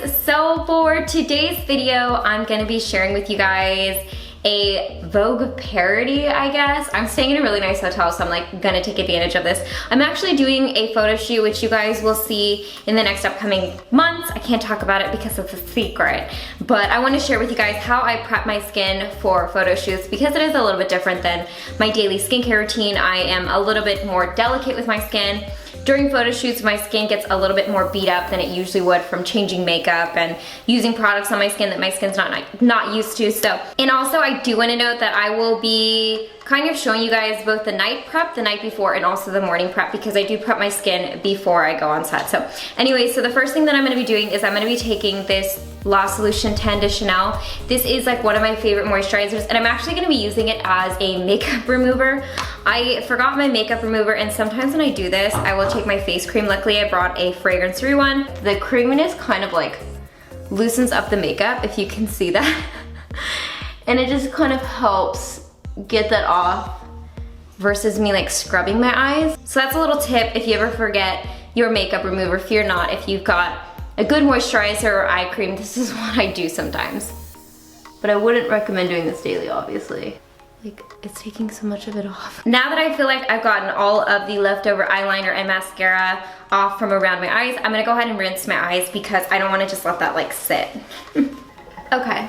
guys, so for today's video, I'm gonna be sharing with you guys a Vogue parody, I guess. I'm staying in a really nice hotel, so I'm like gonna take advantage of this. I'm actually doing a photo shoot, which you guys will see in the next upcoming months. I can't talk about it because it's a secret, but I wanna share with you guys how I prep my skin for photo shoots because it is a little bit different than my daily skincare routine. I am a little bit more delicate with my skin. During photo shoots, my skin gets a little bit more beat up than it usually would from changing makeup and using products on my skin that my skin's not used to. So, and also I do want to note that I will be kind of showing you guys both the night prep, the night before, and also the morning prep because I do prep my skin before I go on set. So anyway, so the first thing that I'm going to be doing is I'm going to be taking this La Solution 10 de Chanel. This is like one of my favorite moisturizers, and I'm actually going to be using it as a makeup remover. I forgot my makeup remover, and sometimes when I do this, I will take my face cream. Luckily, I brought a fragrance-free one. The creaminess kind of like loosens up the makeup, if you can see that. And it just kind of helps get that off versus me like scrubbing my eyes. So that's a little tip if you ever forget your makeup remover. Fear not, if you've got a good moisturizer or eye cream, this is what I do sometimes. But I wouldn't recommend doing this daily, obviously. Like, it's taking so much of it off. Now that I feel like I've gotten all of the leftover eyeliner and mascara off from around my eyes, I'm gonna go ahead and rinse my eyes because I don't wanna just let that like sit. Okay.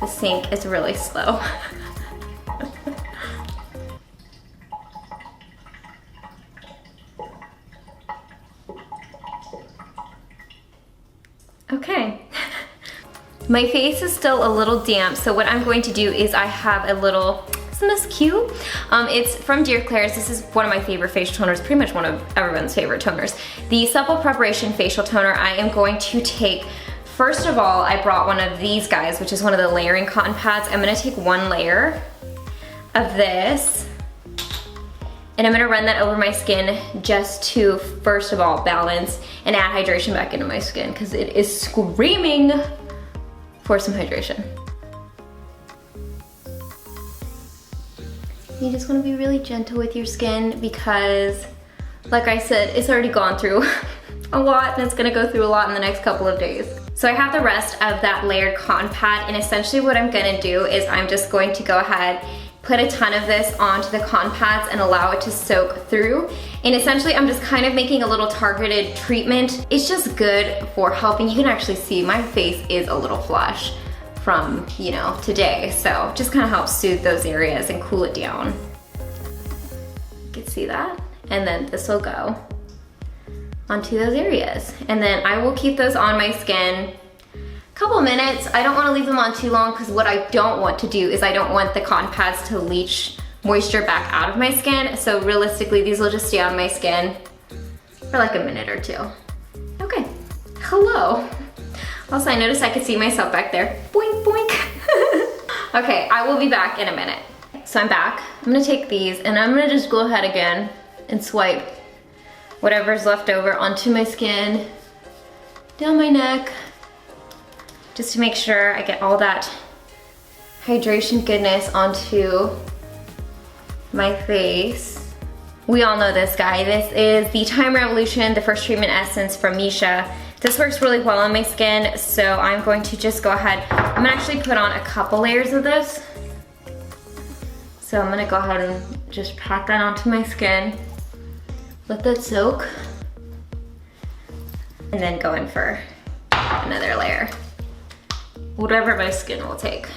The sink is really slow. Okay. My face is still a little damp, so what I'm going to do is I have a little, isn't this cute? It's from Dear Claire's. This is one of my favorite facial toners, pretty much one of everyone's favorite toners. The Supple Preparation Facial Toner. I am going to take, first of all, I brought one of these guys, which is one of the layering cotton pads. I'm gonna take one layer of this, and I'm gonna run that over my skin just to, first of all, balance and add hydration back into my skin because it is screaming for some hydration. You just wanna be really gentle with your skin because, like I said, it's already gone through a lot and it's gonna go through a lot in the next couple of days. So I have the rest of that layered cotton pad, and essentially what I'm gonna do is I'm just going to go ahead, put a ton of this onto the cotton pads and allow it to soak through. And essentially I'm just kind of making a little targeted treatment. It's just good for helping. You can actually see my face is a little flush from, you know, today. So just kind of helps soothe those areas and cool it down. You can see that? And then this will go onto those areas. And then I will keep those on my skin couple minutes. I don't want to leave them on too long because what I don't want to do is I don't want the cotton pads to leach moisture back out of my skin. So realistically, these will just stay on my skin for like a minute or two. Okay, hello. Also, I noticed I could see myself back there. Boink, boink. Okay, I will be back in a minute. So I'm back. I'm gonna take these and I'm gonna just go ahead again and swipe whatever's left over onto my skin, down my neck, just to make sure I get all that hydration goodness onto my face. We all know this guy. This is the Time Revolution, the First Treatment Essence from Misha. This works really well on my skin, so I'm going to just go ahead. I'm gonna actually put on a couple layers of this. So I'm gonna go ahead and just pat that onto my skin, let that soak, and then go in for another layer. Whatever my skin will take.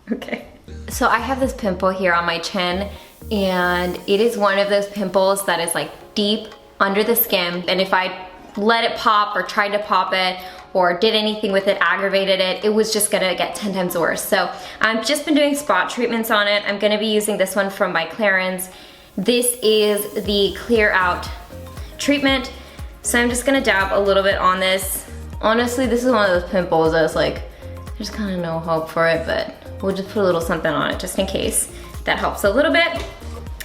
Okay. So I have this pimple here on my chin, and it is one of those pimples that is like deep under the skin, and if I let it pop or tried to pop it or did anything with it, aggravated it, it was just gonna get 10 times worse. So I've just been doing spot treatments on it. I'm gonna be using this one from by Clarins. This is the Clear Out treatment. So I'm just gonna dab a little bit on this. Honestly, this is one of those pimples that's like, there's kind of no hope for it, but we'll just put a little something on it just in case. That helps a little bit.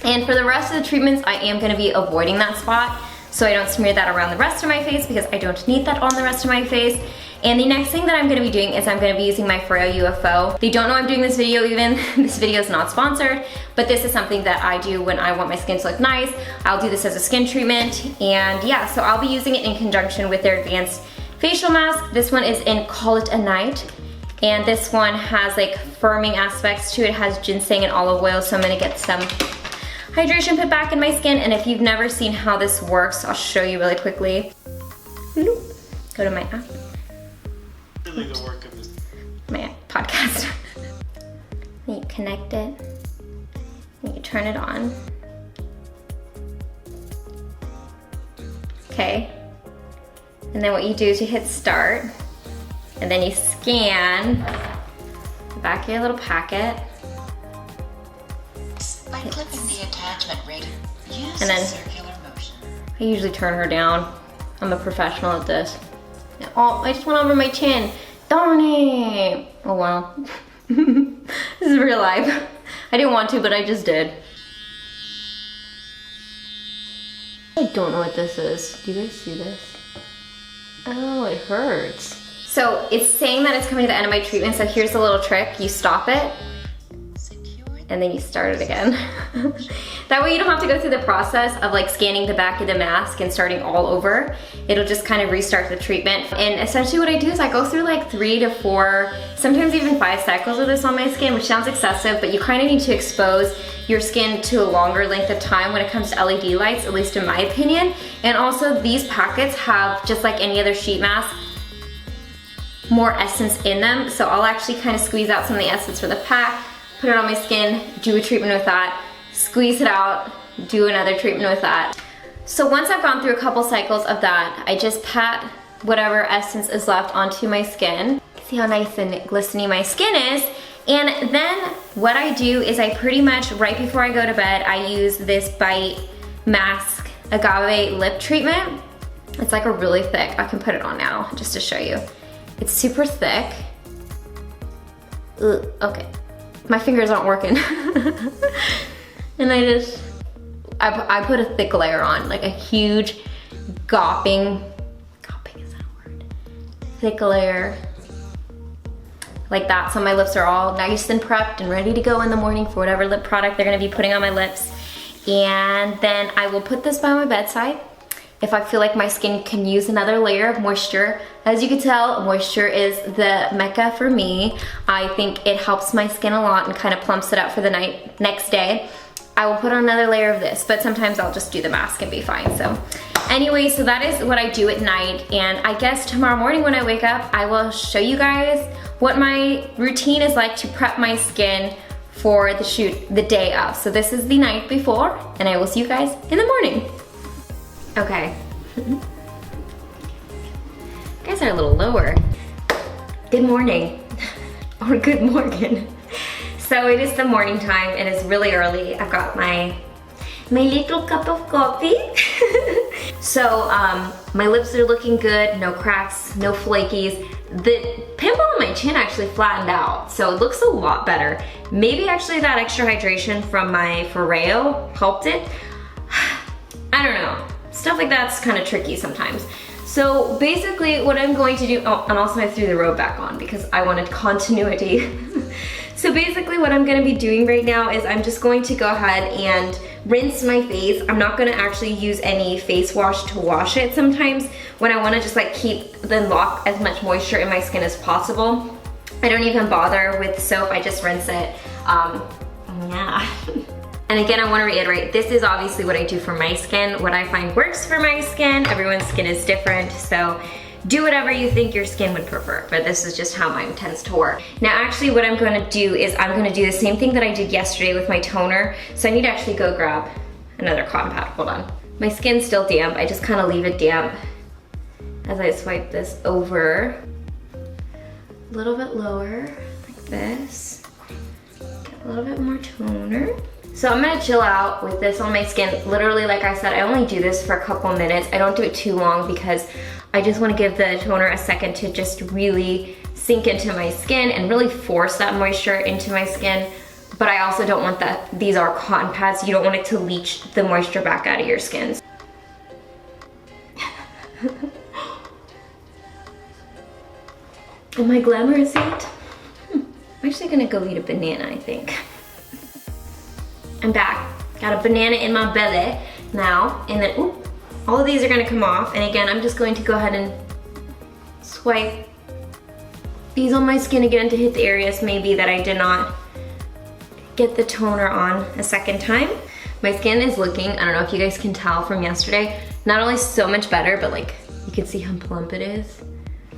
And for the rest of the treatments, I am gonna be avoiding that spot so I don't smear that around the rest of my face because I don't need that on the rest of my face. And the next thing that I'm gonna be doing is I'm gonna be using my Freo UFO. They don't know I'm doing this video even. This video is not sponsored, but this is something that I do when I want my skin to look nice. I'll do this as a skin treatment, and yeah, so I'll be using it in conjunction with their advanced facial mask. This one is in Call It a Night, and this one has like firming aspects to it. It has ginseng and olive oil, so I'm gonna get some hydration put back in my skin. And if you've never seen how this works, I'll show you really quickly. Go to my app. Really the work of this. My podcast. Then you connect it, and you turn it on. Okay. And then what you do is you hit start, and then you scan the back of your little packet. By clipping the attachment ring, use And then- circular motion. I usually turn her down. I'm a professional at this. Oh, I just went over my chin. Darn it. Oh well. This is real life. I didn't want to, but I just did. I don't know what this is. Do you guys see this? Oh, it hurts. So it's saying that it's coming to the end of my treatment, so here's the little trick. You stop it, and then you start it again. That way you don't have to go through the process of like scanning the back of the mask and starting all over. It'll just kind of restart the treatment. And essentially what I do is I go through like 3 to 4, sometimes even 5 cycles of this on my skin, which sounds excessive, but you kind of need to expose your skin to a longer length of time when it comes to LED lights, at least in my opinion. And also these packets have, just like any other sheet mask, more essence in them. So I'll actually kind of squeeze out some of the essence for the pack, put it on my skin, do a treatment with that, squeeze it out, do another treatment with that. So once I've gone through a couple cycles of that, I just pat whatever essence is left onto my skin. See how nice and glistening my skin is. And then what I do is I pretty much, right before I go to bed, I use this Bite Mask Agave Lip Treatment. It's like a really thick, I can put it on now just to show you. It's super thick. Ugh, okay. My fingers aren't working. And I put a thick layer on, like a huge gawping is that a word? Thick layer, like that. So my lips are all nice and prepped and ready to go in the morning for whatever lip product they're gonna be putting on my lips. And then I will put this by my bedside if I feel like my skin can use another layer of moisture. As you can tell, moisture is the mecca for me. I think it helps my skin a lot and kind of plumps it up for the next day. I will put on another layer of this, but sometimes I'll just do the mask and be fine. So anyway, so that is what I do at night. And I guess tomorrow morning when I wake up, I will show you guys what my routine is like to prep my skin for the shoot the day of. So this is the night before, and I will see you guys in the morning. Okay. You guys are a little lower. Good morning, or good morning. So it is the morning time, it is really early. I've got my little cup of coffee. So my lips are looking good, no cracks, no flakies. The pimple on my chin actually flattened out, so it looks a lot better. Maybe actually that extra hydration from my Freo helped it. I don't know. Stuff like that's kind of tricky sometimes. So basically what I'm going to do, oh, and also I threw the robe back on because I wanted continuity. So basically what I'm gonna be doing right now is I'm just going to go ahead and rinse my face. I'm not gonna actually use any face wash to wash it sometimes when I wanna just like keep and lock as much moisture in my skin as possible. I don't even bother with soap, I just rinse it. Yeah. And again, I wanna reiterate, this is obviously what I do for my skin. What I find works for my skin, everyone's skin is different, so do whatever you think your skin would prefer, but this is just how mine tends to work. Now actually what I'm gonna do is I'm gonna do the same thing that I did yesterday with my toner, so I need to actually go grab another cotton pad, hold on. My skin's still damp, I just kinda leave it damp as I swipe this over. A little bit lower, like this. Get a little bit more toner. So I'm gonna chill out with this on my skin. Literally, like I said, I only do this for a couple minutes. I don't do it too long because I just wanna give the toner a second to just really sink into my skin and really force that moisture into my skin. But I also don't want that, these are cotton pads, you don't want it to leach the moisture back out of your skin. Am I glamorous yet? I'm actually gonna go eat a banana, I think. I'm back. Got a banana in my belly now, and then, ooh, all of these are gonna come off. And again, I'm just going to go ahead and swipe these on my skin again to hit the areas maybe that I did not get the toner on a second time. My skin is looking, I don't know if you guys can tell from yesterday, not only so much better, but like, you can see how plump it is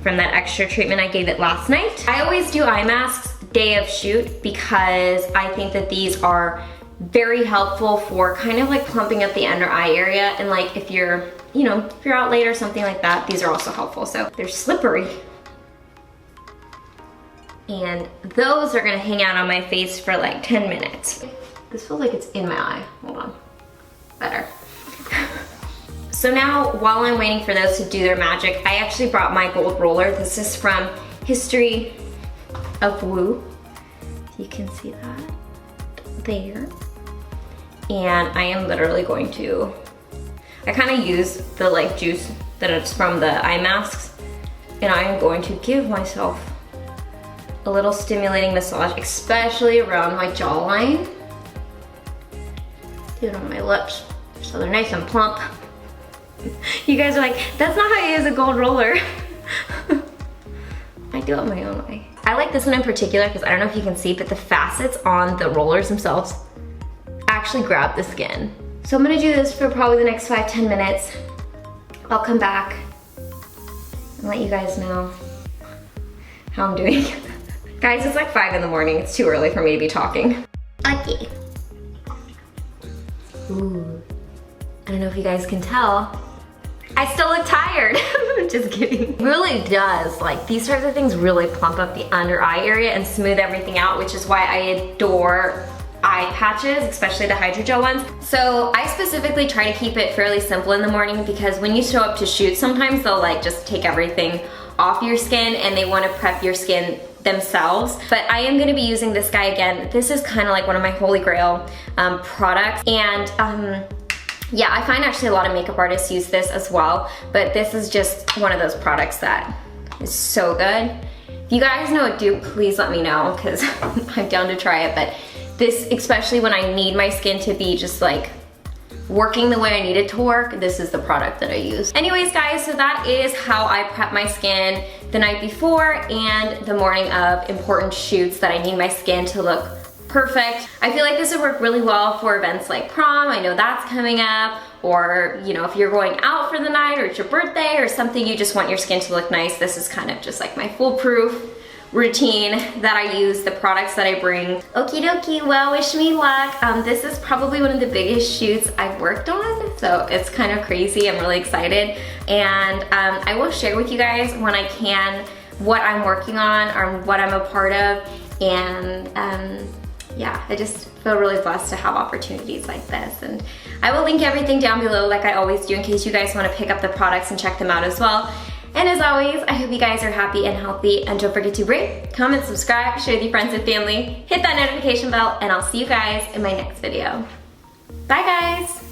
from that extra treatment I gave it last night. I always do eye masks day of shoot because I think that these are very helpful for kind of like plumping up the under eye area, and like if you're, you know, if you're out late or something like that, these are also helpful. So they're slippery. And those are gonna hang out on my face for like 10 minutes. This feels like it's in my eye. Hold on. Better. So now, while I'm waiting for those to do their magic, I actually brought my gold roller. This is from History of Whoo. You can see that there. And I am literally going to, I kind of use the like juice that it's from the eye masks, and I am going to give myself a little stimulating massage, especially around my jawline. Do it on my lips, so they're nice and plump. You guys are like, that's not how you use a gold roller. I do it my own way. I like this one in particular because I don't know if you can see, but the facets on the rollers themselves actually grab the skin. So I'm gonna do this for probably the next 5-10 minutes. I'll come back and let you guys know how I'm doing. Guys, it's like 5 in the morning. It's too early for me to be talking. Okay. Ooh. I don't know if you guys can tell. I still look tired. Just kidding. It really does. Like, these types of things really plump up the under eye area and smooth everything out, which is why I adore eye patches, especially the hydrogel ones. So I specifically try to keep it fairly simple in the morning because when you show up to shoot, sometimes they'll like just take everything off your skin and they want to prep your skin themselves. But I am going to be using this guy again. This is kind of like one of my holy grail products, and yeah, I find actually a lot of makeup artists use this as well, but this is just one of those products that is so good. If you guys know what to do, please let me know because I'm down to try it. But this, especially when I need my skin to be just like working the way I need it to work, this is the product that I use. Anyways guys, so that is how I prep my skin the night before and the morning of important shoots that I need my skin to look perfect. I feel like this would work really well for events like prom. I know that's coming up, or you know, if you're going out for the night or it's your birthday or something, you just want your skin to look nice. This is kind of just like my foolproof routine that I use, the products that I bring. Okie dokie, well, wish me luck. This is probably one of the biggest shoots I've worked on, so it's kind of crazy. I'm really excited, and I will share with you guys when I can what I'm working on or what I'm a part of, and yeah, I just feel really blessed to have opportunities like this. And I will link everything down below like I always do in case you guys want to pick up the products and check them out as well. And as always, I hope you guys are happy and healthy, and don't forget to rate, comment, subscribe, share with your friends and family, hit that notification bell, and I'll see you guys in my next video. Bye guys!